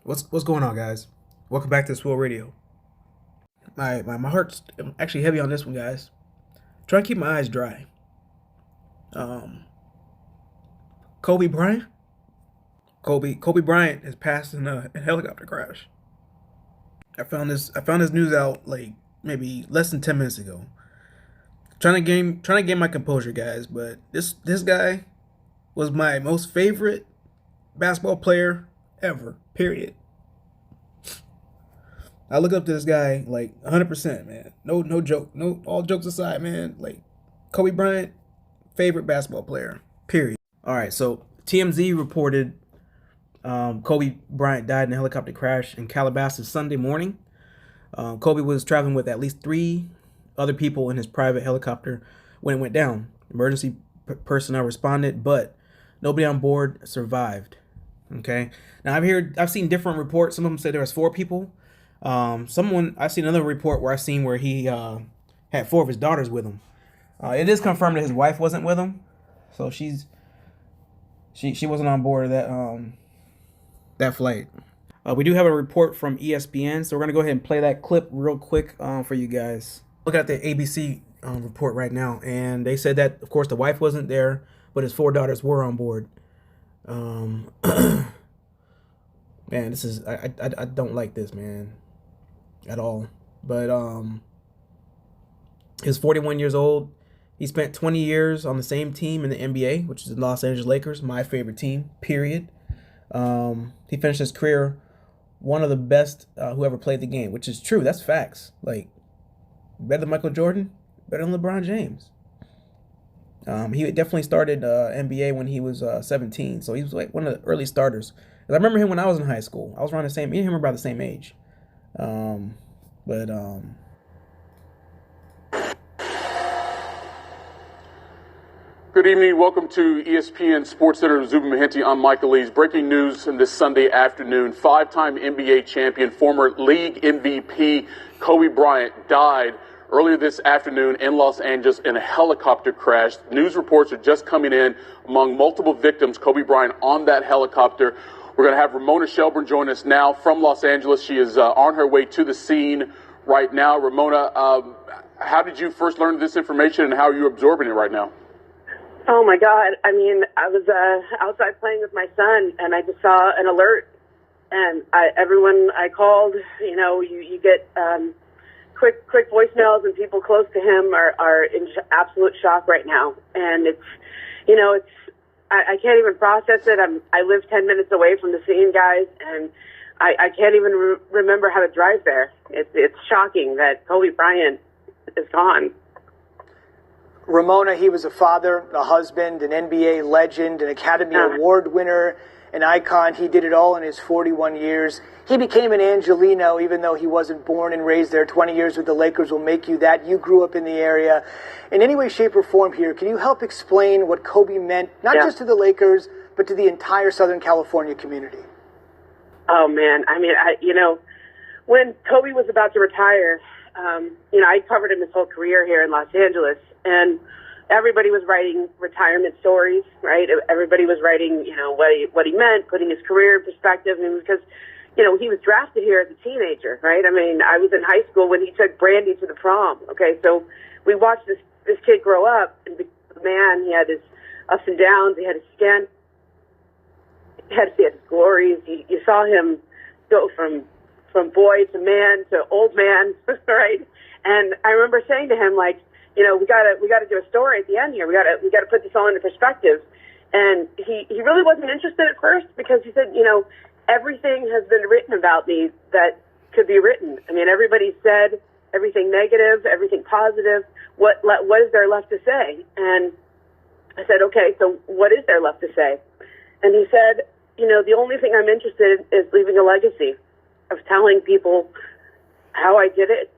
What's going on, guys? Welcome back to SWILL Radio. My heart's actually heavy on this one, guys. Trying to keep my eyes dry. Um, Kobe Bryant. Kobe Bryant has passed in a helicopter crash. I found this news out like maybe less than 10 minutes ago. Trying to gain my composure, guys. But this guy was my most favorite basketball player ever. Period. I look up to this guy like 100%, man. No joke. No, all jokes aside, man. Like Kobe Bryant, favorite basketball player. Period. All right, so TMZ reported Kobe Bryant died in a helicopter crash in Calabasas Sunday morning. Kobe was traveling with at least three other people in his private helicopter when it went down. Emergency personnel responded, but nobody on board survived. Okay. Now I've seen different reports. Some of them say there was four people. I've seen another report where where he had four of his daughters with him. It is confirmed that his wife wasn't with him, so she wasn't on board of that flight. We do have a report from ESPN, so we're gonna go ahead and play that clip real quick for you guys. Look at the ABC report right now, and they said that of course the wife wasn't there, but his four daughters were on board. Man, this is I don't like this, man, at all. But he's 41 years old. He spent 20 years on the same team in the NBA, which is the Los Angeles Lakers, my favorite team. Period. He finished his career one of the best who ever played the game, which is true. That's facts. Like better than Michael Jordan, better than LeBron James. He definitely started NBA when he was 17, so he was like one of the early starters. 'Cause I remember him when I was in high school. I was around the same. Me and him were about the same age. But Good evening. Welcome to ESPN Sports Center. Zuba Mahenti. I'm Michael Lees. Breaking news in this Sunday afternoon. Five-time NBA champion, former league MVP Kobe Bryant died earlier this afternoon in Los Angeles in a helicopter crash. News reports are just coming in among multiple victims. Kobe Bryant on that helicopter. We're going to have Ramona Shelburne join us now from Los Angeles. She is on her way to the scene right now. Ramona, how did you first learn this information and how are you absorbing it right now? Oh my God. I mean, I was outside playing with my son and I just saw an alert and everyone I called, you get quick voicemails and people close to him are in absolute shock right now. And I can't even process it. I live 10 minutes away from the scene, guys, and I can't even remember how to drive there. It's shocking that Kobe Bryant is gone. Ramona, he was a father, a husband, an NBA legend, an Academy Award winner, an icon. He did it all in his 41 years. He became an Angelino, even though he wasn't born and raised there. 20 years with the Lakers will make you that. You grew up in the area. In any way, shape, or form here, can you help explain what Kobe meant, not just to the Lakers, but to the entire Southern California community? Oh, man. I mean, when Kobe was about to retire, I covered him his whole career here in Los Angeles, and everybody was writing retirement stories, right? Everybody was writing, what he meant, putting his career in perspective, because, he was drafted here as a teenager, right? I mean, I was in high school when he took Brandy to the prom, okay? So we watched this kid grow up and become a man. He had his ups and downs. He had his skin. He had his glories. You saw him go from boy to man to old man, right? And I remember saying to him, like, we gotta do a story at the end here. We gotta put this all into perspective. And he really wasn't interested at first because he said, everything has been written about me that could be written. I mean, everybody said everything negative, everything positive. What is there left to say? And I said, okay, so what is there left to say? And he said, the only thing I'm interested in is leaving a legacy of telling people how I did it,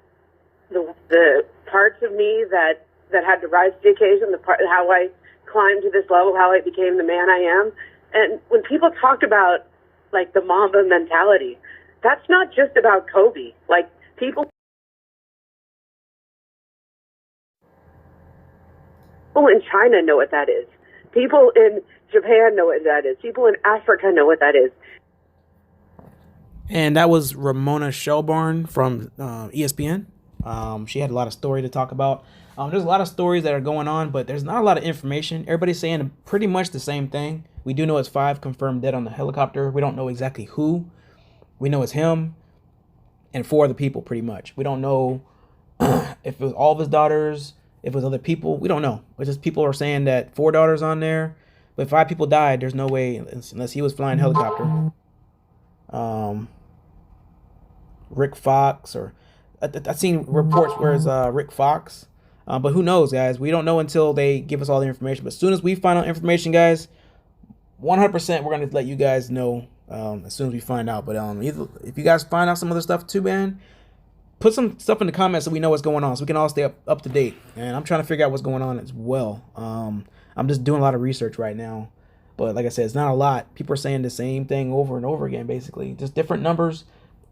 the parts of me that had to rise to the occasion, how I climbed to this level, how I became the man I am. And when people talk about, like, the Mamba mentality, that's not just about Kobe. Like, people in China know what that is. People in Japan know what that is. People in Africa know what that is. And that was Ramona Shelburne from ESPN. She had a lot of story to talk about. There's a lot of stories that are going on, but there's not a lot of information. Everybody's saying pretty much the same thing. We do know it's 5 confirmed dead on the helicopter. We don't know exactly who. We know it's him and 4 other people, pretty much. We don't know if it was all of his daughters, if it was other people. We don't know. It's just people are saying that 4 daughters on there, but 5 people died. There's no way, unless he was flying helicopter. Rick Fox, or I've seen reports where it's Rick Fox. But who knows, guys? We don't know until they give us all the information. But as soon as we find out information, guys, 100% we're going to let you guys know as soon as we find out. But if you guys find out some other stuff too, man, put some stuff in the comments so we know what's going on, so we can all stay up to date. And I'm trying to figure out what's going on as well. I'm just doing a lot of research right now. But like I said, it's not a lot. People are saying the same thing over and over again, basically. Just different numbers,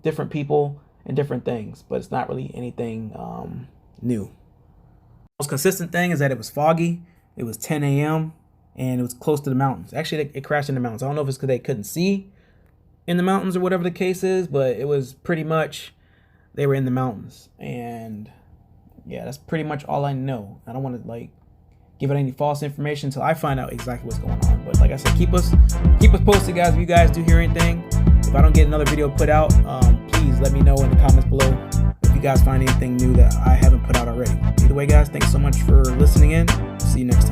different people, and different things. But it's not really anything new. The most consistent thing is that it was foggy. It was 10 a.m. and it was close to the mountains. Actually, it crashed in the mountains. I don't know if it's because they couldn't see in the mountains or whatever the case is, but it was pretty much they were in the mountains. And yeah, that's pretty much all I know. I don't want to give it any false information until I find out exactly what's going on. But like I said, keep us posted, guys. If you guys do hear anything, if I don't get another video put out, please let me know in the comments below if you guys find anything new that I haven't put out already. Either way, guys, thanks so much for listening in. See you next time.